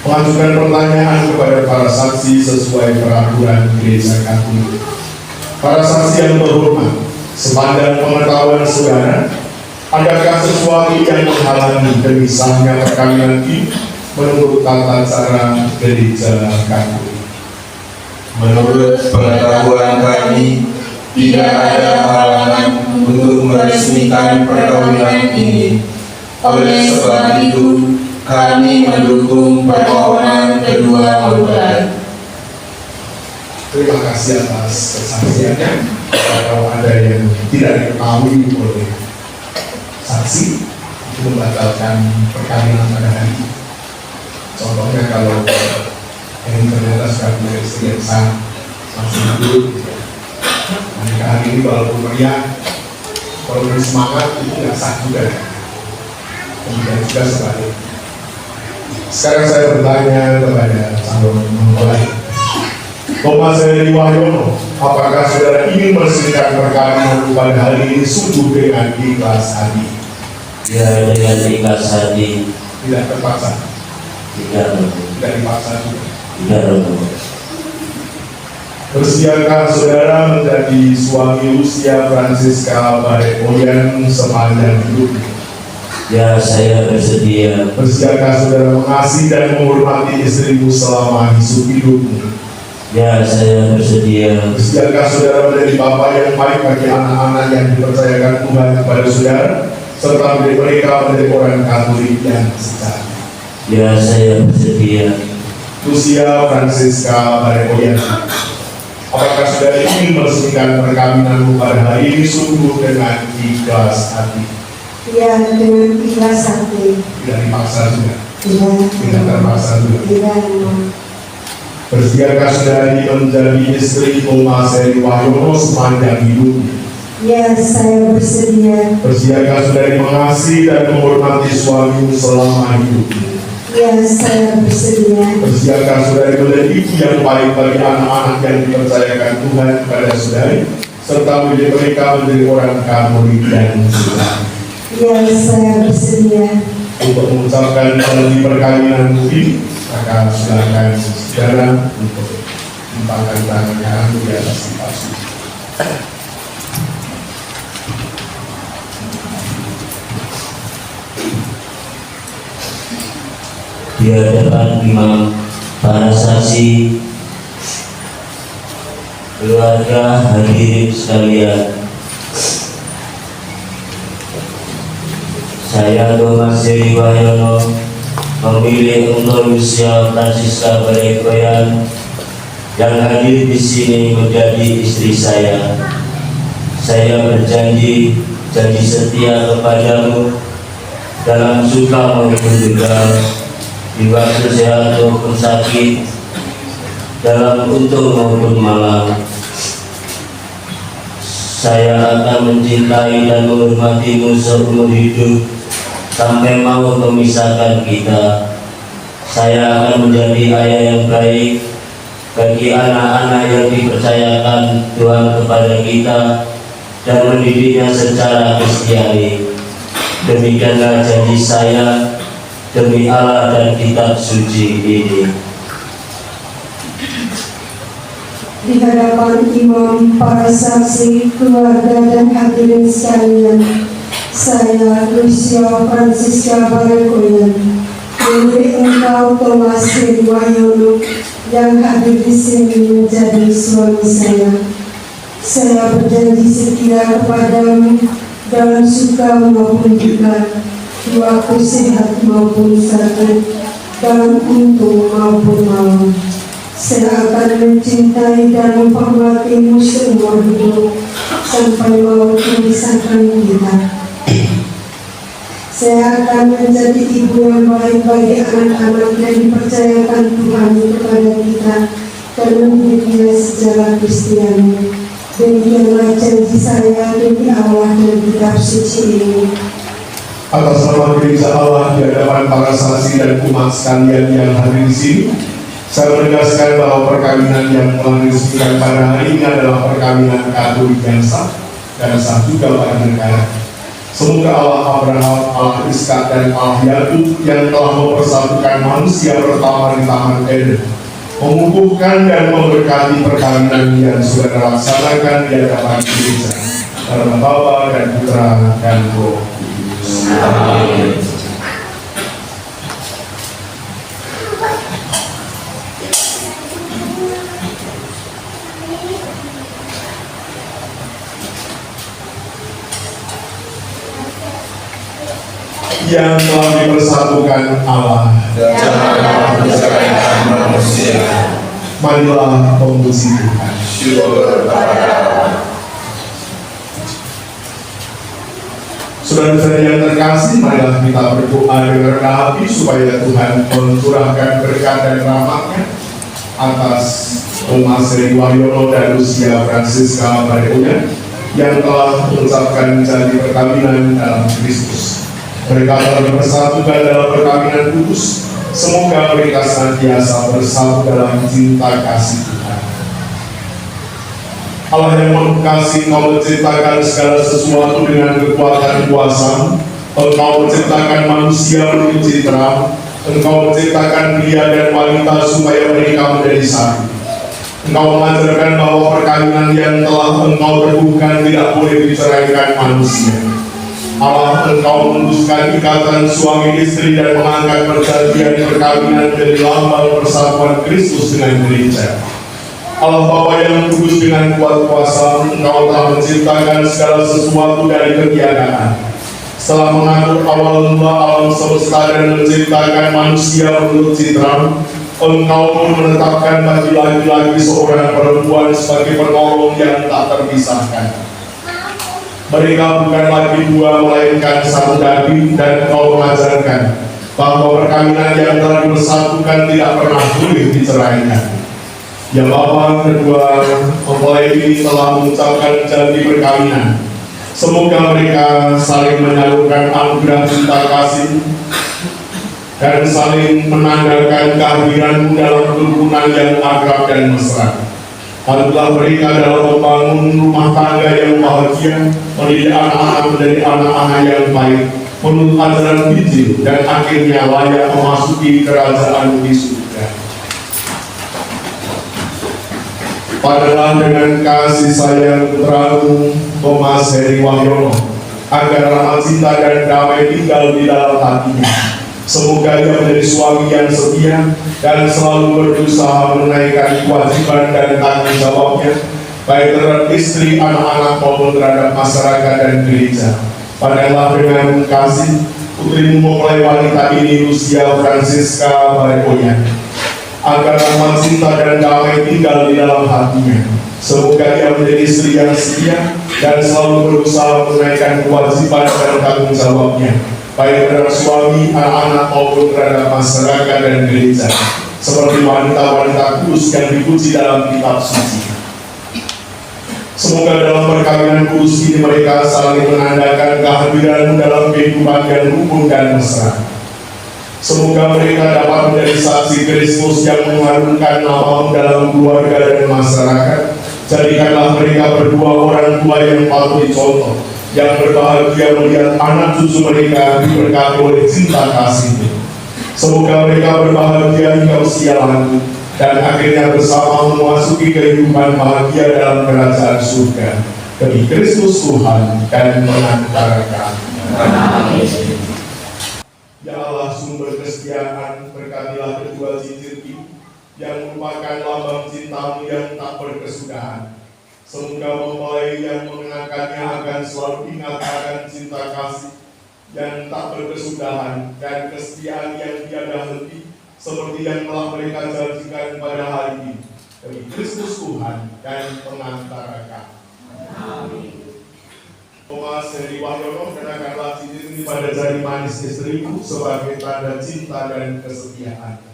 mengajukan pertanyaan kepada para saksi sesuai peraturan Gereja Katolik. Para saksi yang terhormat, sepandang pengetahuan saudara, adakah sesuatu yang menghalangi dari sahnya perkawinan ini menurut tata cara Gereja Katolik? Menurut pengetahuan kami, tidak ada halangan untuk meresmikan perkawinan ini. Oleh sebab itu, kami mendukung permohonan kedua mempelai. Terima kasih atas kesaksiannya. Kalau ada yang tidak diketahui oleh saksi, itu membatalkan perkawinan pada hari ini. Contohnya kalau yang ternyata sudah punya istri yang sah, masih hidup, pernikahan ini walaupun meriah, kalau semangat itu tidak sah juga. Kemudian juga sebaliknya. Sekarang saya bertanya kepada calon mempelai, Thomas Heri Wahyono, apakah saudara ingin meresmikan perkawinan pada hari ini sungguh dengan ikhlas hati? Ya, dengan ikhlas hati. Tidak terpaksa? Tidak dipaksa juga? Tidak. Bersiapkah saudara menjadi suami Lucia Francisca Barekoyan sepanjang hidup? Ya, saya bersedia. Bersiapkah saudara mengasihi dan menghormati istrimu selama hidupmu? Ya, saya bersedia. Bersiapkah saudara menjadi bapak yang baik bagi anak-anak yang dipercayakan Tuhan kepada saudara, serta menjadi mereka menjadi orang Katolik yang sejati? Ya, saya bersedia. Lucia Francisca Barekoyan, apakah saudara ingin meresmikan perkawinanmu pada hari ini sungguh dengan ikhlas hati? Ya, dengan ikhlas hati. Tidak dipaksa juga? Tidak terpaksa juga? Tidak. Bersiapkah saudari menjadi istri Thomas Heri Wahyono sepanjang hidupnya? Ya, saya bersedia. Bersiapkah saudari mengasihi dan menghormati suamimu selama hidupnya? Ya, saya bersedia. Bersiapkah saudari menjadi ibu yang baik bagi anak-anak yang dipercayakan Tuhan kepada saudari, serta menjadi mereka menjadi orang Katolik dan sejati? Ya, saya bersedia. Untuk mengucapkan janji perkawinan ini, maka silakan saudara untuk mengangkat tangannya di atas kipas. Di hadapan imam, para saksi, keluarga, hadirin sekalian, saya Thomas Heri Wahyono memilih untuk Lucia Francisca Barekoyan yang hadir di sini menjadi istri saya. Saya berjanji setia kepadamu dalam suka maupun duka, di waktu sehat maupun sakit, dalam untung maupun malam. Saya akan mencintai dan menghormatimu seumur hidup sampai maut memisahkan kita. Saya akan menjadi ayah yang baik bagi anak-anak yang dipercayakan Tuhan kepada kita dan mendidiknya secara Kristiani. Demikianlah janji saya demi Allah dan kitab suci ini. Di hadapan imam, para saksi, keluarga dan hadirin sekalian, saya Lucia Francisca Barekoyan memilih engkau Thomas Heri Wahyono yang hadir di sini menjadi suami saya. Saya berjanji setia kepadamu dalam suka maupun duka, di waktu sehat maupun sakit, dalam untung maupun malam. Saya akan mencintai dan menghormatimu seumur hidup sampai maut memisahkan kita. Saya akan menjadi ibu yang baik bagi anak-anak yang dipercayakan Tuhan kepada kita dan mendidiknya secara Kristiani. Demikianlah janji saya demi Allah dan kitab suci ini. Atas nama Gereja Allah di hadapan para saksi dan umat sekalian yang hadir di sini, saya menegaskan bahwa perkawinan yang telah diresmikan pada hari ini adalah perkawinan Katolik yang sah dan sah juga pada negara. Semoga Allah Abraham, Allah Ishak, dan Allah Yakub yang telah mempersatukan manusia pertama di Taman Eden, mengukuhkan dan memberkati perkawinan yang sudah dilaksanakan di hadapan gereja, karena Bapa dan Putra dan Roh Kudus. Amin. Yang telah dipersatukan Allah dan jangan memisahkan manusia. Marilah memuji Tuhan. Syukur kepada Allah. Saudara-saudara yang terkasih, marilah kita berdoa dengan rendah hati supaya Tuhan mencurahkan berkat dan rahmat-Nya atas Thomas Heri Wahyono dan Lucia Francisca Bareonya yang telah mengucapkan janji perkawinan dalam Kristus. Mereka telah bersatukan dalam perkawinan kudus. Semoga mereka senantiasa bersatu dalam cinta kasih Tuhan. Allah yang mengasihi, Engkau menciptakan segala sesuatu dengan kekuatan kuasa. Engkau menciptakan manusia menurut citra. Engkau menciptakan pria dan wanita supaya mereka menjadi satu. Engkau mengajarkan bahwa perkawinan yang telah Engkau teguhkan tidak boleh diceraikan manusia. Allah, Engkau memutuskan ikatan suami istri dan mengangkat perjanjian perkawinan dari lambang persatuan Kristus dengan gereja. Allah Bapa yang kudus, dengan kuat kuasa Engkau telah menciptakan segala sesuatu dari ketiadaan. Setelah mengatur awal mula alam semesta dan menciptakan manusia menurut citra, Engkau pun menetapkan bagi laki-laki seorang perempuan sebagai penolong yang tak terpisahkan. Mereka bukan lagi dua, melainkan satu daging, dan Engkau mengajarkan bahwa perkawinan yang telah dipersatukan tidak pernah boleh diceraikan. Ya Bapa, kedua mempelai ini telah mengucapkan janji perkawinan. Semoga mereka saling menyalurkan anugerah cinta kasih dan saling menandakan kehadiran-Mu dalam kerukunan yang akrab dan mesra. Bantulah mereka dalam membangun rumah tangga yang bahagia, mendidik anak-anak menjadi anak-anak yang baik, menurut ajaran Injil, dan akhirnya layak memasuki kerajaan di surga. Padahal dengan kasih sayang Putra-Mu Thomas Heri Wahyono, agar rahmat cinta dan damai tinggal di dalam hatinya. Semoga ia menjadi suami yang setia dan selalu berusaha menunaikan kewajiban dan tanggung jawabnya, baik terhadap istri, anak-anak maupun terhadap masyarakat dan gereja. Padahal dengan kasih Putri-Mu mempelai wanita ini, Lucia Francisca Bareonya, agar rahmat cinta dan damai tinggal di dalam hatinya. Semoga ia menjadi istri yang setia dan selalu berusaha menunaikan kewajiban dan tanggung jawabnya, baik terhadap suami, anak-anak maupun terhadap masyarakat dan gereja, seperti wanita-wanita kudus yang dipuji dalam kitab suci. Semoga dalam perkawinan kudus ini mereka saling menandakan kehadiran-Mu dalam kehidupan yang rukun dan mesra. Semoga mereka dapat menjadi saksi Kristus yang mengharumkan nama-Mu dalam keluarga dan masyarakat. Jadikanlah mereka berdua orang tua yang patut dicontoh, yang berbahagia melihat anak cucu mereka diberkati oleh cinta kasih-Mu. Semoga mereka berbahagia hingga usia lanjut dan akhirnya bersama memasuki kehidupan bahagia dalam kerajaan surga. Demi Kristus Tuhan dan pengantara kami. Amin. Ya Allah, sumber kesetiaan, berkatilah kedua cincin ini yang merupakan lambang cinta-Mu yang tak berkesudahan. Semoga mempelai yang mengenakannya akan selalu ingat akan cinta kasih yang tak berkesudahan dan kesetiaan yang tiada henti, seperti yang telah mereka janjikan pada hari ini. Demi Kristus Tuhan dan pengantara kami. Amin. Thomas Heri Wahyono, kenakanlah cincin ini pada jari manis istrimu sebagai tanda cinta dan kesetiaan.